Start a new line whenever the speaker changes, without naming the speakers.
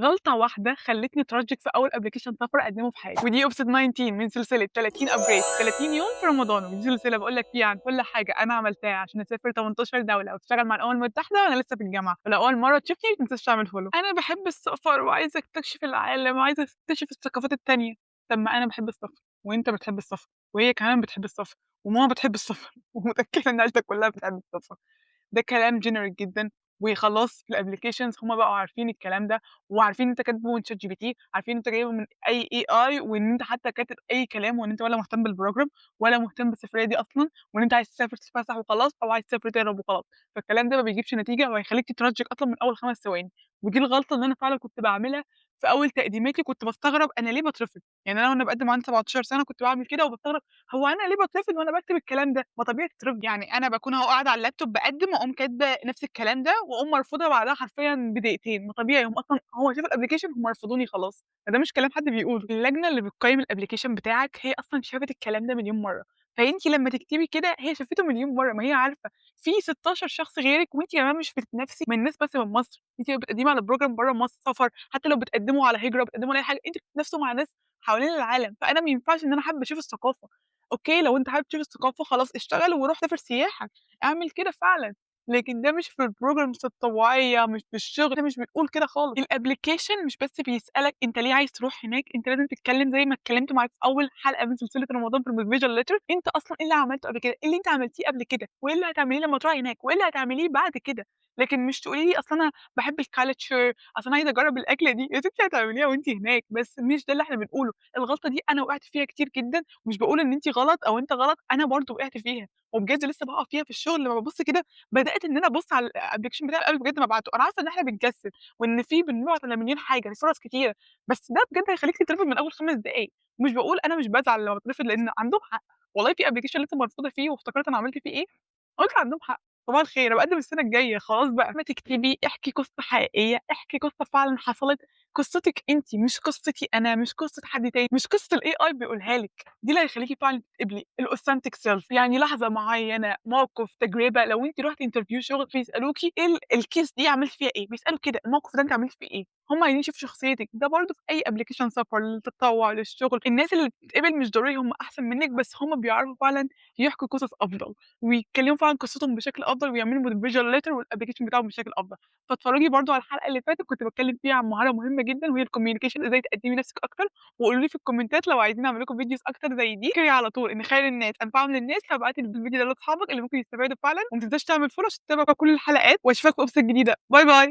غلطة واحدة خلّتني اترجّك في أول application سفر أقدّمه في حياتي، ودي episode 19 من سلسلة 30 upgrade 30 يوم في رمضان، ودي سلسلة باقول لك فيها عن كل حاجة أنا عملتها عشان أسافر 18 دولة وأشتغل مع الأمم المتحدة وأنا لسه في الجامعة، ولو أول مرّة تشوفني ما تنساش تعمل follow. أنا باحب السفر وعايزة أستكشف العالم وعايزة أستكشف الثقافات التانية. طب ما أنا باحب السفر، وأنت بتحب السفر، وهي كمان بتحب السفر، وماما بتحب السفر، ومتأكدة إن عيلتك كلّها بتحب السفر. ده كلام generic جدًا، وخلاص في الapplications هُم بقوا عارفين الكلام ده، وعارفين إن أنت كاتبه من ChatGPT، عارفين إن أنت جايبه من أي AI، وإن أنت حتى كاتب أي كلام، وإن أنت ولا مهتم بالprogram ولا مهتم بالسفرية دي أصلًا، وإن أنت عايز تسافر تتفسح وخلاص، أو عايز تسافر تهرب وخلاص. فالكلام ده ما بيجيبش نتيجة وهيخلّيك تترجّك أصلًا من أول 5 ثواني، ودي الغلطة اللي أنا فعلًا كنت باعملها في أول تقديماتي. كنت باستغرب أنا ليه باترفض؟ يعني أنا وأنا باقدّم عندي 17 سنة كنت باعمل كده وباستغرب هو أنا ليه باترفض وأنا باكتب الكلام ده؟ ما طبيعي تترفض. يعني أنا باكون أهو قاعدة على اللابتوب باقدّم وأقوم كاتبة نفس الكلام ده وأقوم مرفوضة بعدها حرفيًا بدقيقتين. ما طبيعي هم أصلًا هو شاف الapplication هم رفضوني خلاص، فده مش كلام حد بيقوله. اللجنة اللي بتقيّم الapplication بتاعك هي أصلًا شافت الكلام ده مليون مرّة، فأنتِ لمّا تكتبي كده هي شافته مليون مرّة، ما هي عارفة في 16 شخص غيرِك وأنتِ كمان مش بتتنافسي من ناس بس من مصر، أنتِ بتقدّمي على program برّه مصر سفر، حتى لو بتقدّموا على هجرة، بتقدّموا على أي حاجة، أنتم بتتنافسوا مع ناس حوالين العالم. فأنا ما ينفعش إن أنا حابة أشوف الثقافة. أوكي، لو أنت حابب تشوف الثقافة خلاص اشتغل وروح سافر سياحة، اعمل كده فعلًا، لكن ده مش في الprograms التطوعية، مش في الشغل، ده مش بنقول كده خالص. الapplication مش بس بيسألك أنت ليه عايز تروح هناك، أنت لازم تتكلم زي ما اتكلمت معاك في أول حلقة من سلسلة رمضان في الmotivational letter، أنت أصلًا إيه اللي عملته قبل كده، إيه اللي أنت عملتيه قبل كده، وإيه اللي هتعمليه لمّا تروحي هناك، وإيه اللي هتعمليه بعد كده، لكن مش تقولي لي أصل أنا باحب الculture، أصل أنا عايزة أجرب الأكلة دي، يا ستي هتعمليها وأنتِ هناك، بس مش ده اللي إحنا بنقوله. الغلطة دي أنا وقعت فيها كتير جدًا، مش باقول إن أنتِ غلط أو أنت غلط، أنا برضه وقعت فيها، وبجد لسه باقع فيها في الشغل. لمّا بابُص كده بدأت إن أنا أبُص على الapplication بتاعي قبل بجد ما أبعته. أنا عارفة إن إحنا بنكسّل، وإن في بنبعت على مليون حاجة، فرص كتيرة، بس ده بجد هيخلّيك تترفض من أول 5 دقايق. ومش باقول أنا مش بازعل لمّا باترفض لإن عندهم حق، والله في application لسه مرفوضة فيه وافتكرت أنا عملت فيه إيه، قُلت عندهم حق. صباح الخير، أنا باقدّم السنة الجاية خلاص بقى. ما تكتبي احكي قصة حقيقية، احكي قصة فعلًا حصلت، قصتِك أنتِ مش قصتي أنا، مش قصة حد تاني، مش قصة الAI بيقولها لِك، دي اللي هيخلّيكِ فعلًا تتقبلي الauthentic self. يعني لحظة معيّنة، موقف، تجربة، لو أنتِ رُحتِ interview شغل بيسألوكِ إيه الcase دي عملتِ فيها إيه، بيسألوا كده الموقف ده أنتِ عملتِ فيه إيه، هم عايزين يشوفوا شخصيتِك. ده برضه في أي application سفر، للتطوع، للشغل، الناس اللي بتتقبل مش ضروري هم أحسن منِّك، بس هم بيعرفوا فعلًا يحكوا قصص أفضل، ويتكلموا فعلًا قصتهم بشكل أفضل، ويعملوا motivational letter والapplication بتاعهم بشكل أفضل. فاتفرجي برضه على الحلقة اللي فاتت كنت باتكلم فيها عن مهارة مهمة جدًا وهي الcommunication، إزاي تقدمي نفسِك أكتر، وقولوا لي في الكومنتات لو عايزين أعمل لكم videos أكتر زي دي. افتكري على طول إن خير الناس أنفعهم للناس، فابعتي الفيديو ده لأصحابك اللي ممكن يستفادوا فعلًا، وما تنساش تعمل follow عشان تتابع كل الحلقات، وأشوفك في episode جديدة. باي باي.